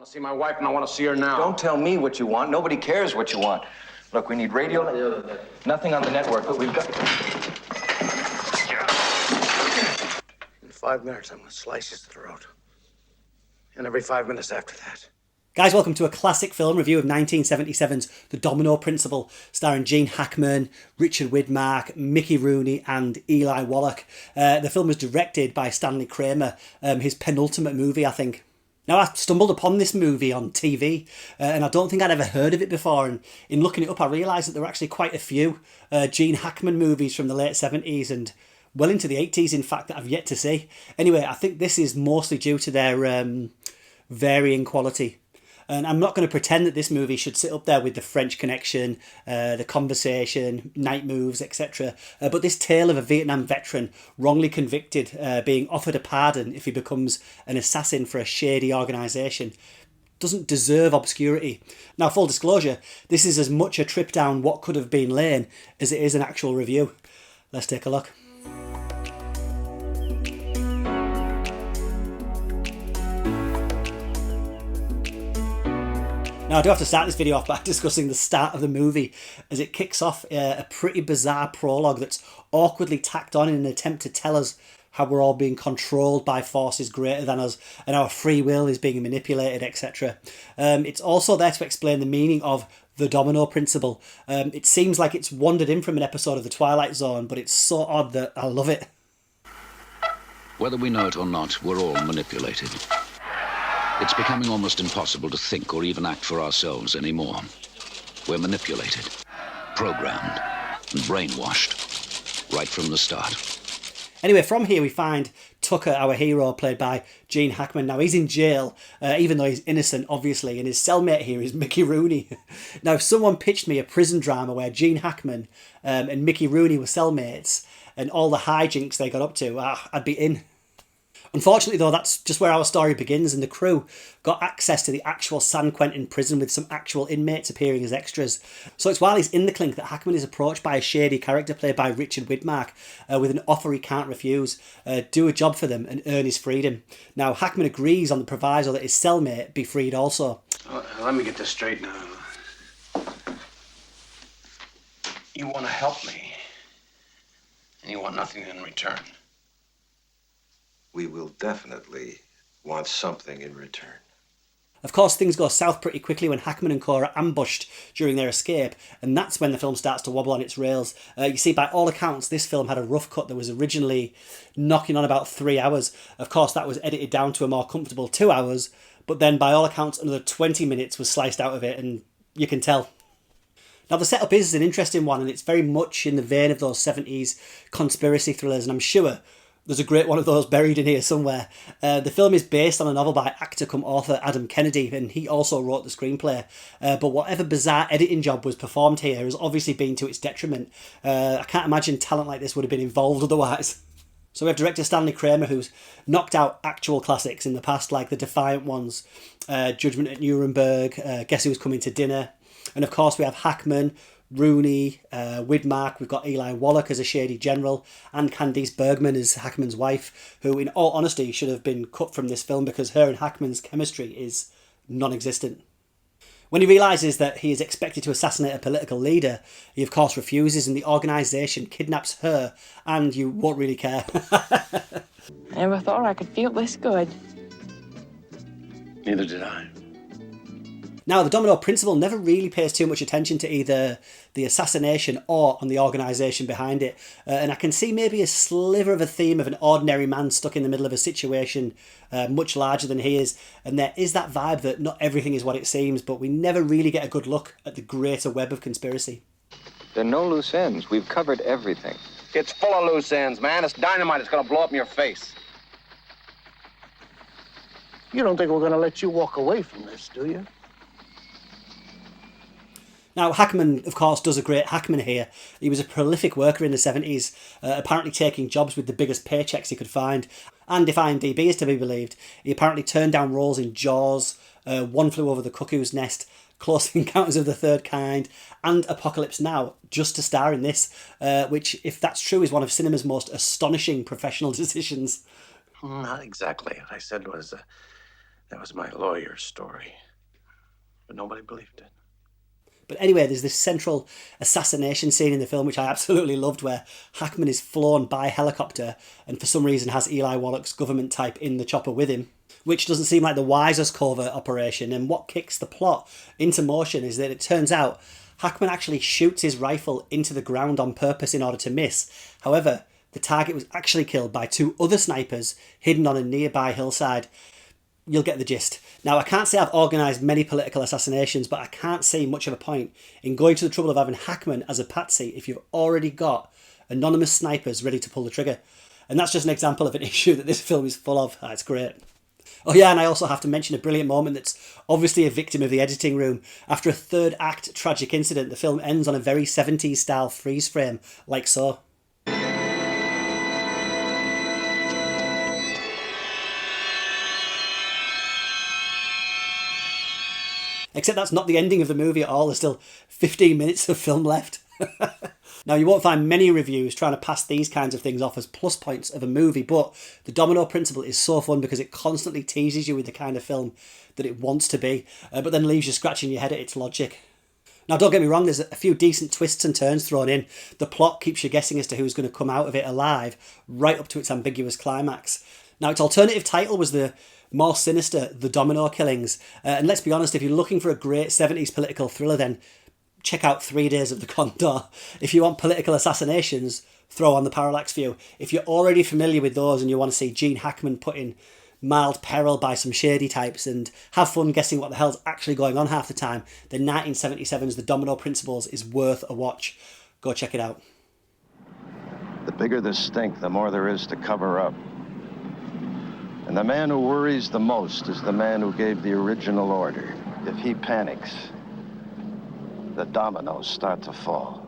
want to see my wife, and I want to see her now. Don't tell me what you want. Nobody cares what you want. Look, we need radio. Nothing on the network, but we've got... In 5 minutes, I'm going to slice his throat. And every 5 minutes after that. Guys, welcome to a classic film review of 1977's The Domino Principle, starring Gene Hackman, Richard Widmark, Mickey Rooney and Eli Wallach. The film was directed by Stanley Kramer, his penultimate movie, I think. Now, I stumbled upon this movie on TV, and I don't think I'd ever heard of it before, and in looking it up, I realised that there were actually quite a few Gene Hackman movies from the late 70s and well into the 80s, in fact, that I've yet to see. Anyway, I think this is mostly due to their varying quality. And I'm not going to pretend that this movie should sit up there with The French Connection, The Conversation, Night Moves, etc. But this tale of a Vietnam veteran wrongly convicted, being offered a pardon if he becomes an assassin for a shady organisation, doesn't deserve obscurity. Now, full disclosure, this is as much a trip down what could have been lane as it is an actual review. Let's take a look. Now, I do have to start this video off by discussing the start of the movie, as it kicks off a pretty bizarre prologue that's awkwardly tacked on in an attempt to tell us how we're all being controlled by forces greater than us and our free will is being manipulated, etc. It's also there to explain the meaning of the Domino Principle. It seems like it's wandered in from an episode of The Twilight Zone, but it's so odd that I love it. Whether we know it or not, we're all manipulated. It's becoming almost impossible to think or even act for ourselves anymore. We're manipulated, programmed, and brainwashed right from the start. Anyway, from here we find Tucker, our hero, played by Gene Hackman. Now, he's in jail, even though he's innocent, obviously, and his cellmate here is Mickey Rooney. Now, if someone pitched me a prison drama where Gene Hackman and Mickey Rooney were cellmates and all the hijinks they got up to, I'd be in. Unfortunately, though, that's just where our story begins, and the crew got access to the actual San Quentin prison with some actual inmates appearing as extras. So it's while he's in the clink that Hackman is approached by a shady character played by Richard Widmark with an offer he can't refuse, do a job for them and earn his freedom. Now, Hackman agrees on the proviso that his cellmate be freed also. Let me get this straight now. You want to help me, and you want nothing in return. We will definitely want something in return. Of course, things go south pretty quickly when Hackman and co are ambushed during their escape, and that's when the film starts to wobble on its rails. You see, by all accounts, this film had a rough cut that was originally knocking on about 3 hours. Of course, that was edited down to a more comfortable 2 hours, but then by all accounts, another 20 minutes was sliced out of it, and you can tell. Now, the setup is an interesting one, and it's very much in the vein of those 70s conspiracy thrillers, and I'm sure there's a great one of those buried in here somewhere. The film is based on a novel by actor-cum-author Adam Kennedy, and he also wrote the screenplay. But whatever bizarre editing job was performed here has obviously been to its detriment. I can't imagine talent like this would have been involved otherwise. So we have director Stanley Kramer, who's knocked out actual classics in the past, like The Defiant Ones, Judgment at Nuremberg, Guess Who's Coming to Dinner. And of course we have Hackman, Rooney, Widmark, we've got Eli Wallach as a shady general, and Candice Bergman as Hackman's wife, who in all honesty should have been cut from this film because her and Hackman's chemistry is non-existent. When he realises that he is expected to assassinate a political leader, he of course refuses, and the organisation kidnaps her, and you won't really care. I never thought I could feel this good. Neither did I. Now, the Domino Principle never really pays too much attention to either the assassination or on the organisation behind it. And I can see maybe a sliver of a theme of an ordinary man stuck in the middle of a situation much larger than he is. And there is that vibe that not everything is what it seems, but we never really get a good look at the greater web of conspiracy. There are no loose ends. We've covered everything. It's full of loose ends, man. It's dynamite. It's going to blow up in your face. You don't think we're going to let you walk away from this, do you? Now, Hackman, of course, does a great Hackman here. He was a prolific worker in the 70s, apparently taking jobs with the biggest paychecks he could find. And if IMDb is to be believed, he apparently turned down roles in Jaws, One Flew Over the Cuckoo's Nest, Close Encounters of the Third Kind, and Apocalypse Now, just to star in this, which, if that's true, is one of cinema's most astonishing professional decisions. Not exactly. What I said was That was my lawyer's story. But nobody believed it. But anyway, there's this central assassination scene in the film, which I absolutely loved, where Hackman is flown by helicopter and for some reason has Eli Wallach's government type in the chopper with him, which doesn't seem like the wisest covert operation. And what kicks the plot into motion is that it turns out Hackman actually shoots his rifle into the ground on purpose in order to miss. However, the target was actually killed by 2 other snipers hidden on a nearby hillside. You'll get the gist. Now, I can't say I've organised many political assassinations, but I can't see much of a point in going to the trouble of having Hackman as a patsy if you've already got anonymous snipers ready to pull the trigger. And that's just an example of an issue that this film is full of. It's great. Oh yeah, and I also have to mention a brilliant moment that's obviously a victim of the editing room. After a third act tragic incident, the film ends on a very 70s style freeze frame, like so. Except that's not the ending of the movie at all. There's still 15 minutes of film left. Now, you won't find many reviews trying to pass these kinds of things off as plus points of a movie, but the Domino Principle is so fun because it constantly teases you with the kind of film that it wants to be, but then leaves you scratching your head at its logic. Now, don't get me wrong, there's a few decent twists and turns thrown in. The plot keeps you guessing as to who's going to come out of it alive, right up to its ambiguous climax. Now, its alternative title was the more sinister The Domino Killings. And let's be honest, if you're looking for a great 70s political thriller, then check out 3 Days of the Condor. If you want political assassinations, throw on The Parallax View. If you're already familiar with those and you want to see Gene Hackman put in mild peril by some shady types and have fun guessing what the hell's actually going on half the time, then 1977's The Domino Principles is worth a watch. Go check it out. The bigger the stink, the more there is to cover up. And the man who worries the most is the man who gave the original order. If he panics, the dominoes start to fall.